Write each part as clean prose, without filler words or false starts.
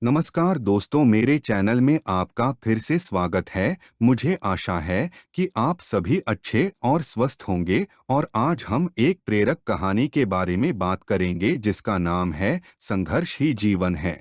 नमस्कार दोस्तों, मेरे चैनल में आपका फिर से स्वागत है। मुझे आशा है कि आप सभी अच्छे और स्वस्थ होंगे और आज हम एक प्रेरक कहानी के बारे में बात करेंगे जिसका नाम है संघर्ष ही जीवन है।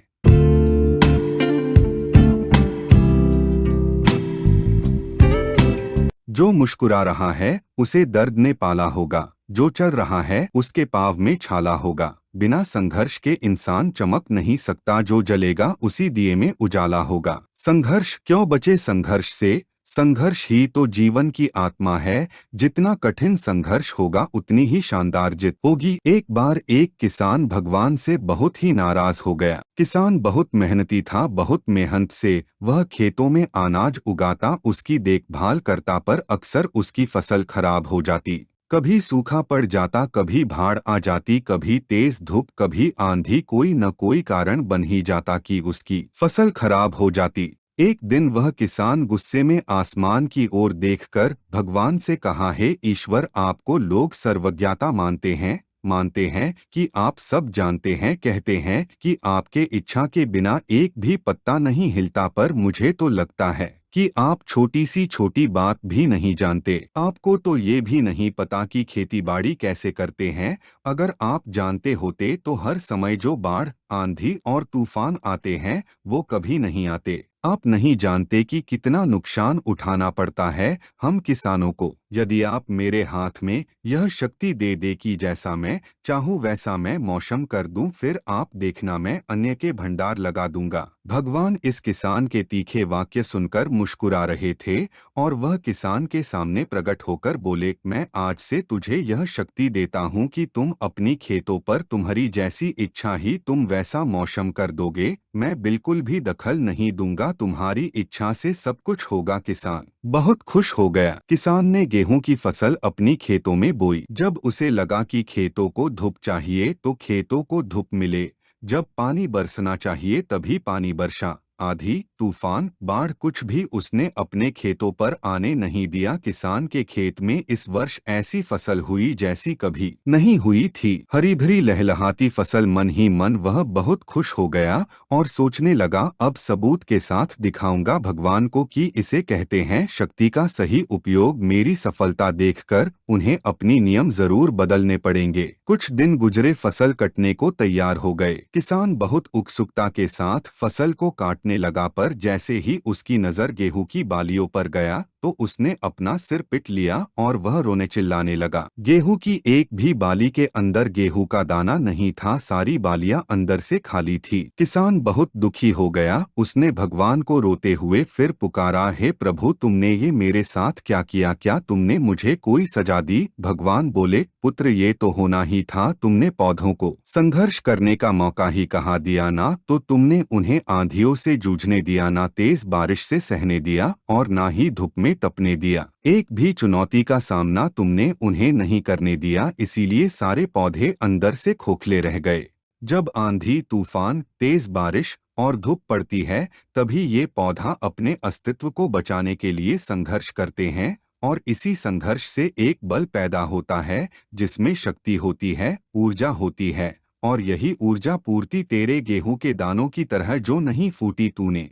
जो मुस्कुरा रहा है उसे दर्द ने पाला होगा, जो चल रहा है उसके पाँव में छाला होगा। बिना संघर्ष के इंसान चमक नहीं सकता, जो जलेगा उसी दिए में उजाला होगा। संघर्ष क्यों बचे संघर्ष से? संघर्ष ही तो जीवन की आत्मा है। जितना कठिन संघर्ष होगा उतनी ही शानदार जीत होगी। एक बार एक किसान भगवान से बहुत ही नाराज हो गया। किसान बहुत मेहनती था, बहुत मेहनत से वह खेतों में अनाज उगाता, उसकी देखभाल करता, पर अक्सर उसकी फसल खराब हो जाती। कभी सूखा पड़ जाता, कभी बाढ़ आ जाती, कभी तेज धूप, कभी आंधी, कोई न कोई कारण बन ही जाता कि उसकी फसल खराब हो जाती। एक दिन वह किसान गुस्से में आसमान की ओर देखकर भगवान से कहा, हे ईश्वर, आपको लोग सर्वज्ञता मानते हैं कि आप सब जानते हैं, कहते हैं कि आपके इच्छा के बिना एक भी पत्ता नहीं हिलता, पर मुझे तो लगता है कि आप छोटी सी छोटी बात भी नहीं जानते। आपको तो ये भी नहीं पता कि खेतीबाड़ी कैसे करते हैं। अगर आप जानते होते तो हर समय जो बाढ़, आंधी और तूफान आते हैं वो कभी नहीं आते। आप नहीं जानते कि कितना नुकसान उठाना पड़ता है हम किसानों को। यदि आप मेरे हाथ में यह शक्ति दे दे कि जैसा मैं चाहूँ वैसा मैं मौसम कर दूं, फिर आप देखना मैं अन्य के भंडार लगा दूंगा। भगवान इस किसान के तीखे वाक्य सुनकर मुस्कुरा रहे थे और वह किसान के सामने प्रकट होकर बोले, मैं आज से तुझे यह शक्ति देता हूँ कि तुम अपनी खेतों पर तुम्हारी जैसी इच्छा ही तुम वैसा मौसम कर दोगे। मैं बिल्कुल भी दखल नहीं दूंगा, तुम्हारी इच्छा से सब कुछ होगा। किसान बहुत खुश हो गया। किसान ने गेहूं की फसल अपनी खेतों में बोई। जब उसे लगा कि खेतों को धूप चाहिए तो खेतों को धूप मिले, जब पानी बरसना चाहिए तभी पानी बरसा। आंधी, तूफान, बाढ़, कुछ भी उसने अपने खेतों पर आने नहीं दिया। किसान के खेत में इस वर्ष ऐसी फसल हुई जैसी कभी नहीं हुई थी। हरी भरी लहलहाती फसल। मन ही मन वह बहुत खुश हो गया और सोचने लगा, अब सबूत के साथ दिखाऊंगा भगवान को कि इसे कहते हैं शक्ति का सही उपयोग। मेरी सफलता देखकर उन्हें अपनी नियम जरूर बदलने पड़ेंगे। कुछ दिन गुजरे, फसल कटने को तैयार हो गए। किसान बहुत उत्सुकता के साथ फसल को काटने लगा, पर जैसे ही उसकी नजर गेहूं की बालियों पर गया तो उसने अपना सिर पीट लिया और वह रोने चिल्लाने लगा। गेहूं की एक भी बाली के अंदर गेहूं का दाना नहीं था, सारी बालियां अंदर से खाली थी। किसान बहुत दुखी हो गया। उसने भगवान को रोते हुए फिर पुकारा, हे प्रभु, तुमने ये मेरे साथ क्या किया? क्या तुमने मुझे कोई सजा दी? भगवान बोले, पुत्र, ये तो होना ही था। तुमने पौधों को संघर्ष करने का मौका ही कहाँ दिया ना, तो तुमने उन्हें आंधियों से जूझने दिया, ना तेज बारिश से सहने दिया और ना ही धूप में तपने दिया। एक भी चुनौती का सामना तुमने उन्हें नहीं करने दिया, इसीलिए सारे पौधे अंदर से खोखले रह गए। जब आंधी, तूफान, तेज बारिश और धूप पड़ती है तभी ये पौधा अपने अस्तित्व को बचाने के लिए संघर्ष करते हैं और इसी संघर्ष से एक बल पैदा होता है जिसमें शक्ति होती है, ऊर्जा होती है, और यही ऊर्जा पूर्ति तेरे गेहूं के दानों की तरह जो नहीं फूटी तूने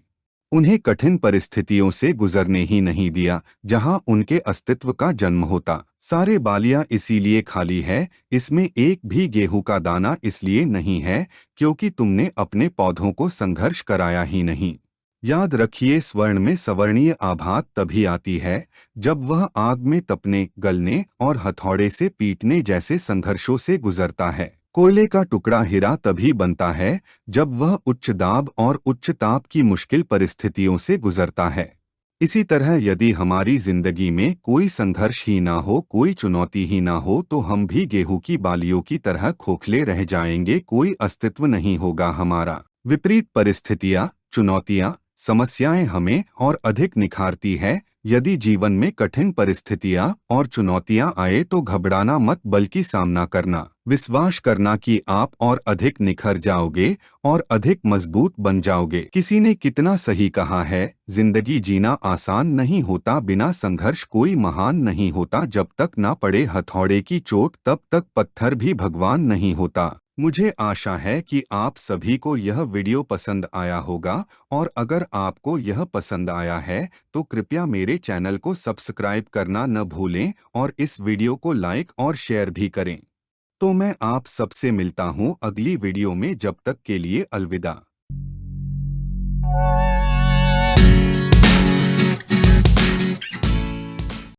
उन्हें कठिन परिस्थितियों से गुजरने ही नहीं दिया जहां उनके अस्तित्व का जन्म होता। सारे बालियां इसीलिए खाली है, इसमें एक भी गेहूं का दाना इसलिए नहीं है क्योंकि तुमने अपने पौधों को संघर्ष कराया ही नहीं। याद रखिए, स्वर्ण में सवर्णीय आभात तभी आती है जब वह आग में तपने, गलने और हथौड़े से पीटने जैसे संघर्षों से गुजरता है। कोयले का टुकड़ा हीरा तभी बनता है जब वह उच्च दाब और उच्च ताप की मुश्किल परिस्थितियों से गुजरता है। इसी तरह यदि हमारी जिंदगी में कोई संघर्ष ही ना हो, कोई चुनौती ही ना हो, तो हम भी गेहूं की बालियों की तरह खोखले रह जाएंगे, कोई अस्तित्व नहीं होगा हमारा। विपरीत परिस्थितियां, चुनौतियां, समस्याएं हमें और अधिक निखारती है। यदि जीवन में कठिन परिस्थितियां और चुनौतियां आए तो घबराना मत, बल्कि सामना करना, विश्वास करना कि आप और अधिक निखर जाओगे और अधिक मजबूत बन जाओगे। किसी ने कितना सही कहा है, जिंदगी जीना आसान नहीं होता, बिना संघर्ष कोई महान नहीं होता। जब तक ना पड़े हथौड़े की चोट तब तक पत्थर भी भगवान नहीं होता। मुझे आशा है कि आप सभी को यह वीडियो पसंद आया होगा और अगर आपको यह पसंद आया है तो कृपया मेरे चैनल को सब्सक्राइब करना न भूलें और इस वीडियो को लाइक और शेयर भी करें। तो मैं आप सबसे मिलता हूँ अगली वीडियो में, जब तक के लिए अलविदा।